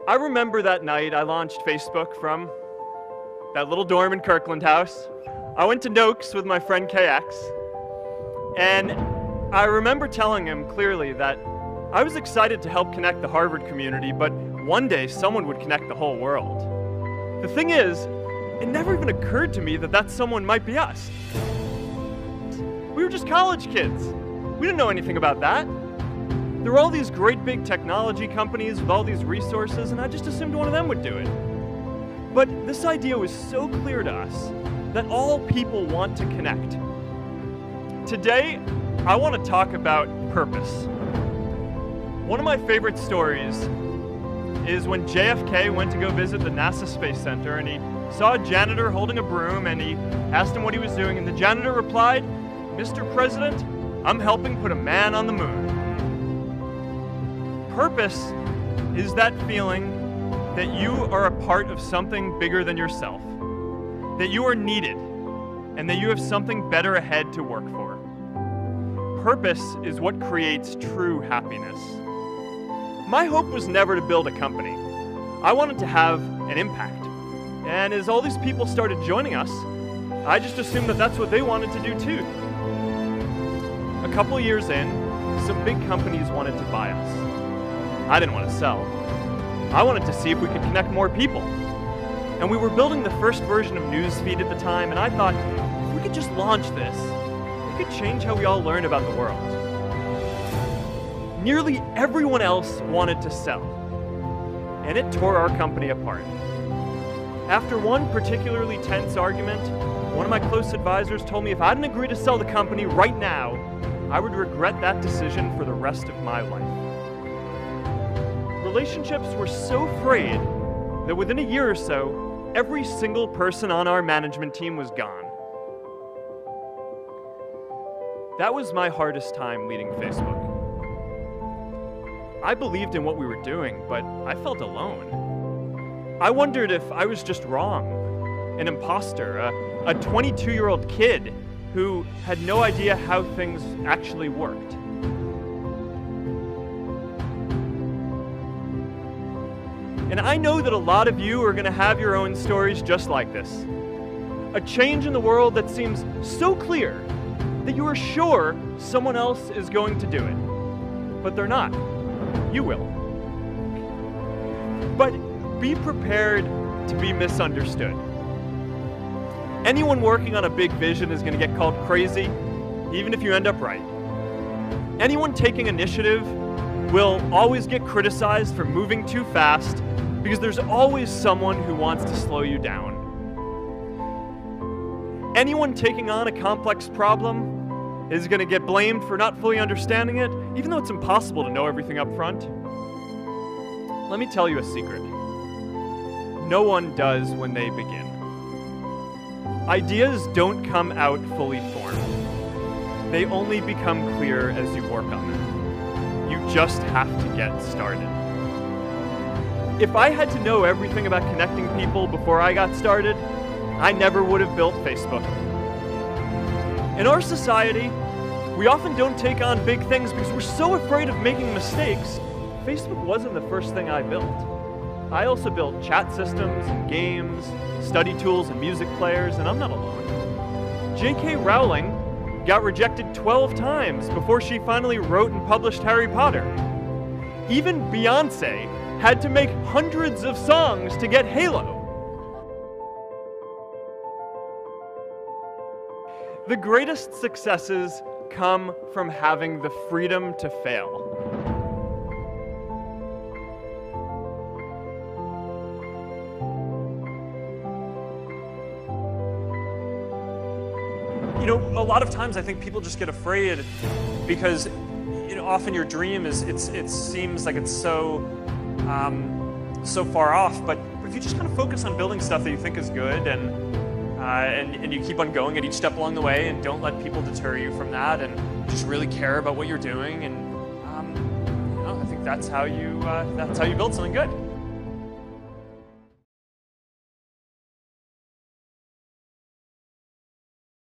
I remember that night I launched Facebook from that little dorm in Kirkland House. I went to Noakes with my friend KX, and I remember telling him clearly that I was excited to help connect the Harvard community, but one day someone would connect the whole world. The thing is, it never even occurred to me that that someone might be us. We were just college kids. We didn't know anything about that. There were all these great big technology companies with all these resources, and I just assumed one of them would do it. But this idea was so clear to us that all people want to connect. Today, I want to talk about purpose. One of my favorite stories is when JFK went to go visit the NASA Space Center, and he saw a janitor holding a broom, and he asked him what he was doing, and the janitor replied, "Mr. President, I'm helping put a man on the moon." Purpose is that feeling that you are a part of something bigger than yourself, that you are needed, and that you have something better ahead to work for. Purpose is what creates true happiness. My hope was never to build a company. I wanted to have an impact. And as all these people started joining us, I just assumed that that's what they wanted to do too. A couple years in, some big companies wanted to buy us. I didn't want to sell. I wanted to see if we could connect more people. And we were building the first version of Newsfeed at the time, and I thought, if we could just launch this, it could change how we all learn about the world. Nearly everyone else wanted to sell, and it tore our company apart. After one particularly tense argument, one of my close advisors told me if I didn't agree to sell the company right now, I would regret that decision for the rest of my life. Relationships were so frayed that within a year or so, every single person on our management team was gone. That was my hardest time leading Facebook. I believed in what we were doing, but I felt alone. I wondered if I was just wrong, an imposter, a 22-year-old kid who had no idea how things actually worked. And I know that a lot of you are going to have your own stories just like this. A change in the world that seems so clear that you are sure someone else is going to do it. But they're not. You will. But be prepared to be misunderstood. Anyone working on a big vision is going to get called crazy, even if you end up right. Anyone taking initiative will always get criticized for moving too fast, because there's always someone who wants to slow you down. Anyone taking on a complex problem is going to get blamed for not fully understanding it, even though it's impossible to know everything up front. Let me tell you a secret. No one does when they begin. Ideas don't come out fully formed. They only become clear as you work on them. You just have to get started. If I had to know everything about connecting people before I got started, I never would have built Facebook. In our society, we often don't take on big things because we're so afraid of making mistakes. Facebook wasn't the first thing I built. I also built chat systems and games, study tools and music players, and I'm not alone. J.K. Rowling got rejected 12 times before she finally wrote and published Harry Potter. Even Beyoncé had to make hundreds of songs to get Halo. The greatest successes come from having the freedom to fail. You know, a lot of times I think people just get afraid because, you know, often your dream is, it seems like it's so far off, but if you just kind of focus on building stuff that you think is good and you keep on going at each step along the way and don't let people deter you from that and just really care about what you're doing, and you know, I think that's how you build something good.